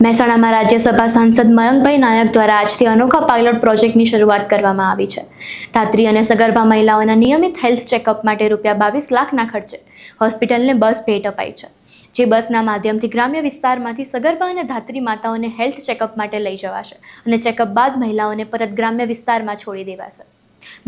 મહેસાણામાં રાજ્યસભા સાંસદ મયંકભાઈ નાયક દ્વારા આજથી અનોખા પાયલોટ પ્રોજેક્ટની શરૂઆત કરવામાં આવી છે। ધાત્રી અને સગર્ભા મહિલાઓના નિયમિત હેલ્થ ચેકઅપ માટે ₹22 લાખના ખર્ચે હોસ્પિટલને બસ ભેટ અપાઈ છે, જે બસના માધ્યમથી ગ્રામ્ય વિસ્તારમાંથી સગર્ભા અને ધાત્રી માતાઓને હેલ્થ ચેકઅપ માટે લઈ જવાશે અને ચેકઅપ બાદ મહિલાઓને પરત ગ્રામ્ય વિસ્તારમાં છોડી દેવાશે।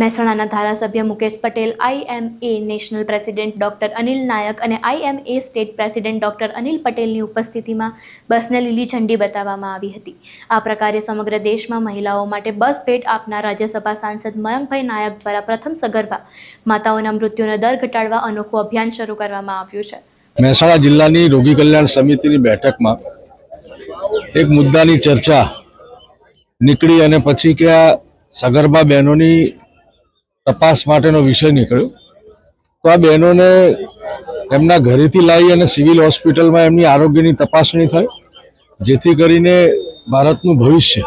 મહેસાણાના ધારાસભ્ય Mukesh Patel, IMA national president doctor Anil Nayak અને IMA state president doctor Anil પટેલની ઉપસ્થિતિમાં બસને લીલી ઝંડી બતાવવામાં આવી હતી। આ પ્રકારે સમગ્ર દેશમાં મહિલાઓ માટે બસ ભેટ આપનાર રાજ્યસભા સાંસદ મયંકભાઈ નાયક દ્વારા પ્રથમ સગર્ભા માતાઓના મૃત્યુનો દર ઘટાડવા અનોખું અભિયાન શરૂ કરવામાં આવ્યું છે। મહેસાણા જિલ્લાની રોગી કલ્યાણ સમિતિની બેઠકમાં એક મુદ્દાની ચર્ચા નીકળી અને પછી કે આ સગર્ભા બહેનોની તપાસ માટેનો વિષય નીકળ્યો। તો આ બહેનોને એમના ઘરેથી લાવી અને સિવિલ હોસ્પિટલમાં એમની આરોગ્યની તપાસણી થાય, જેથી કરીને ભારતનું ભવિષ્ય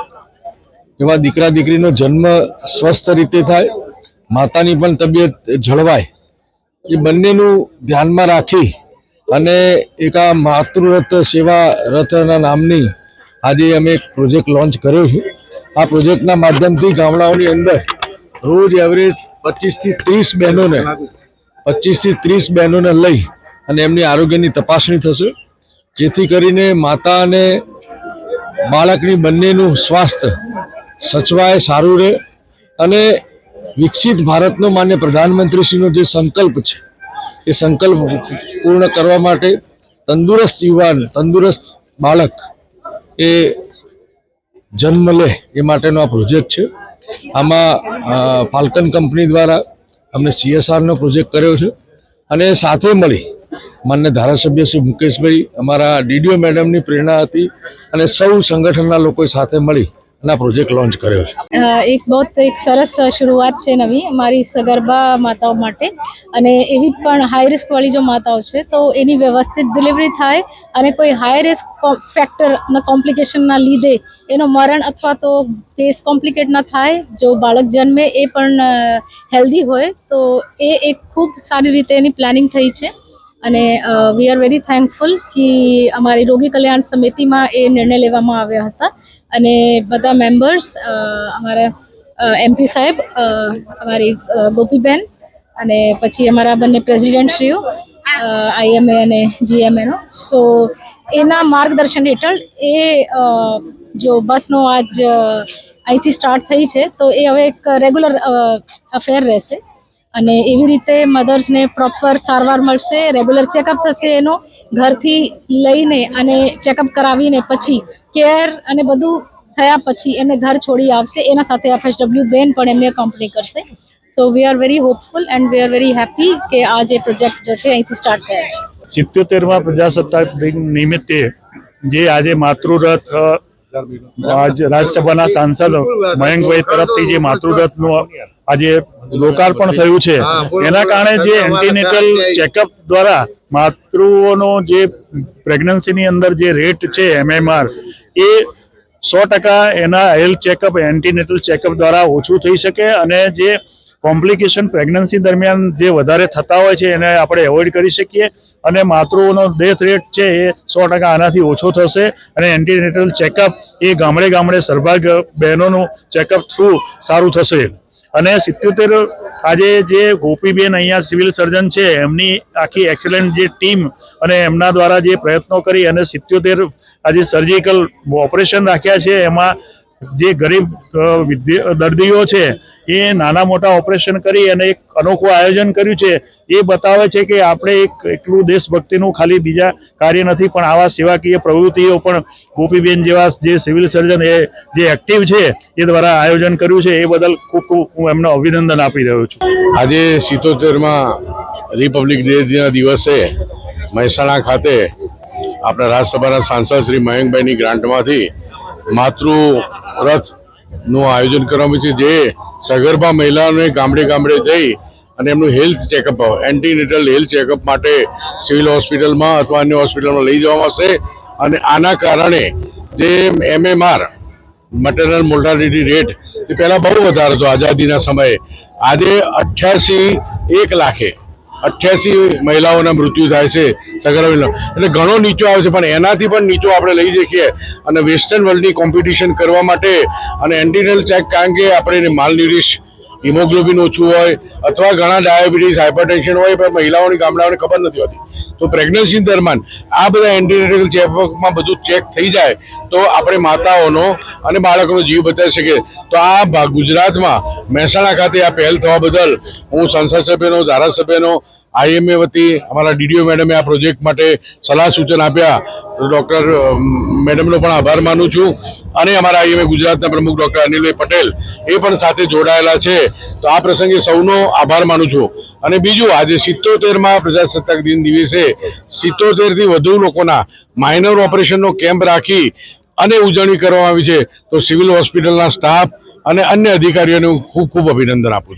એવા દીકરા દીકરીનો જન્મ સ્વસ્થ રીતે થાય, માતાની પણ તબિયત જળવાય, એ બંનેનું ધ્યાનમાં રાખી અને એક આ માતૃરથ સેવા રથના નામની આજે અમે એક પ્રોજેક્ટ લોન્ચ કર્યો છે। આ પ્રોજેક્ટના માધ્યમથી ગામડાઓની અંદર રોજ એવરેજ 25 થી 30 બહેનોને લઈ અને એમની આરોગ્યની તપાસણી થશે, જેથી કરીને માતા અને બાળકની બંનેનું સ્વાસ્થ્ય સચવાય, સારું રહે અને વિકસિત ભારતનો માન્ય પ્રધાનમંત્રીશ્રીનો જે સંકલ્પ છે એ સંકલ્પ પૂર્ણ કરવા માટે તંદુરસ્ત યુવાન, તંદુરસ્ત બાળક એ જન્મ લે એ માટેનો આ પ્રોજેક્ટ છે। આમાં ફાલ્કન કંપની દ્વારા અમને CSRનો પ્રોજેક્ટ કર્યો છે અને સાથે મળી માન્ય ધારાસભ્ય શ્રી મુકેશભાઈ, અમારા DDO મેડમની પ્રેરણા હતી અને સૌ સંગઠનના લોકોએ સાથે મળી અને આ પ્રોજેક્ટ લોન્ચ કર્યો છે। એક સરસ શરૂઆત છે નવી અમારી સગર્ભા માતાઓ માટે, અને એવી પણ હાઈ રિસ્ક વાળી જો માતાઓ છે તો એની વ્યવસ્થિત ડિલિવરી થાય અને કોઈ હાઈ રિસ્ક ફેક્ટરના કોમ્પ્લિકેશનના લીધે એનો મરણ અથવા તો કેસ કોમ્પ્લિકેટ ના થાય, જો બાળક જન્મે એ પણ હેલ્ધી હોય, તો એ એક ખૂબ સારી રીતે એની પ્લાનિંગ થઈ છે અને વી આર વેરી થેન્કફુલ કે અમારી રોગી કલ્યાણ સમિતિમાં એ નિર્ણય લેવામાં આવ્યા હતા અને બધા મેમ્બર્સ, અમારા MP સાહેબ, અમારી ગોપીબેન અને પછી અમારા બંને પ્રેસિડેન્ટશ્રીઓ IMA અને GMAનો, સો એના માર્ગદર્શન હેઠળ એ જો બસનો આજ અહીંથી સ્ટાર્ટ થઈ છે તો એ હવે એક રેગ્યુલર અફેર રહેશે અને એવી રીતે મધર્સને પ્રોપર સારવાર મળશે, રેગ્યુલર ચેકઅપ થશે, એનો ઘરથી લઈને અને ચેકઅપ કરાવીને પછી કેર અને બધું થયા પછી એમને ઘર છોડી આવશે, એના સાથે FSW બેન પણ એમને કંપની કરશે। So we are very hopeful and we are very happy કે આ જે પ્રોજેક્ટ જો છે અહીંથી સ્ટાર્ટ થયા છે। 77મા પ્રજાસત્તાક દિન નિમિત્તે જે આજે માતૃરથ આજ રાજ્યસભાના સાંસદ મયંકભાઈ તરફથી જે માતૃરથનું આજે લોકાર્પણ થયું છે, એના કારણે જે એન્ટીનેટલ ચેકઅપ દ્વારા માતૃઓનો જે પ્રેગ્નન્સીની અંદર જે રેટ છે MMR, એ 100% એના હેલ્થ ચેકઅપ, એન્ટીનેટલ ચેકઅપ દ્વારા ઓછું થઈ શકે અને જે કોમ્પ્લિકેશન પ્રેગ્નન્સી દરમિયાન જે વધારે થતા હોય છે એને આપણે એવોઇડ કરી શકીએ અને માતૃઓનો ડેથ રેટ છે એ 100% આનાથી ઓછો થશે અને એન્ટીનેટલ ચેકઅપ એ ગામડે ગામડે સર્ભાગ્ય બહેનોનું ચેકઅપ થ્રુ સારું થશે અને 77 આજે જે ગોપીબેન અહીંયા સિવિલ સર્જન છે એમની આખી એક્સેલન્ટ જે ટીમ અને એમના દ્વારા જે પ્રયત્નો કરી અને 77 આજે સર્જિકલ ઓપરેશન રાખ્યા છે, એમાં જે ગરીબ દર્દીઓ છે એ નાના મોટા ઓપરેશન કરી અને એક અનોખું આયોજન કર્યું છે। એ બતાવે છે કે આપણે એકલું દેશભક્તિનું ખાલી બીજા કાર્ય નથી, પણ આવા સેવાકીય પ્રવૃત્તિઓ પણ ગોપીબેન જેવા જે સિવિલ સર્જન એ જે એક્ટિવ છે એ દ્વારા આયોજન કર્યું છે, એ બદલ ખૂબ હું એમને અભિનંદન આપી રહ્યો છું। આજે 77મા રિપબ્લિક ડેના દિવસે મહેસાણા ખાતે આપણા રાજ્યસભાના સાંસદ શ્રી મયંકભાઈની ગ્રાન્ટમાંથી માતૃરથનું આયોજન કરવામાં છે, જે સગર્ભા મહિલાઓને ગામડે ગામડે જઈ અને એમનું health checkup, antenatal health checkup માટે સિવિલ હોસ્પિટલમાં અથવા અન્ય હોસ્પિટલમાં લઈ જવામાં આવશે અને આના કારણે જે MMR, મટરનલ મોર્ટાલિટી રેટ, એ પહેલાં બહુ વધારે હતો આઝાદીના સમયે, આજે 88 1 લાખે 88 મહિલાઓના મૃત્યુ થાય છે સગર્ભા, એટલે ઘણો નીચો આવે છે. પણ એનાથી પણ નીચો આપણે લઈ જઈએ અને વેસ્ટર્ન વર્લ્ડની કોમ્પિટિશન કરવા માટે અને એન્ટીનેટલ ચેક, કારણ કે આપણે માલન્યુરિશ, હિમોગ્લોબિન ઓછું હોય અથવા ઘણા ડાયાબિટીસ, હાઇપરટેન્શન હોય, પણ મહિલાઓની ગામડાઓને ખબર નથી હોતી. તો પ્રેગ્નન્સી દરમિયાન આ બધા એન્ટીનેટલ ચેકઅપમાં બધું ચેક થઈ જાય તો આપણે માતાઓનો અને બાળકોનો જીવ બચાવી શકીએ. તો આ ગુજરાતમાં મહેસાણા ખાતે આ પહેલ થવા બદલ હું સંસદ સભ્યનો, ધારાસભ્યનો, IMA વતી અમારા DDO મેડમે આ પ્રોજેક્ટ માટે સલાહ સૂચન આપ્યા તો ડૉક્ટર મેડમનો પણ આભાર માનું છું. અને અમારા IMA ગુજરાતના પ્રમુખ ડૉક્ટર અનિલભાઈ પટેલ એ પણ સાથે જોડાયેલા છે. તો આ પ્રસંગે સૌનો આભાર માનું છું. અને બીજું, આજે 77માં પ્રજાસત્તાક દિન દિવસે 77 થી વધુ લોકોના માઇનર ઓપરેશનનો કેમ્પ રાખી અને ઉજવણી કરવામાં આવી છે. તો સિવિલ હોસ્પિટલના સ્ટાફ અને અન્ય અધિકારીઓને હું ખૂબ ખૂબ અભિનંદન આપું છું.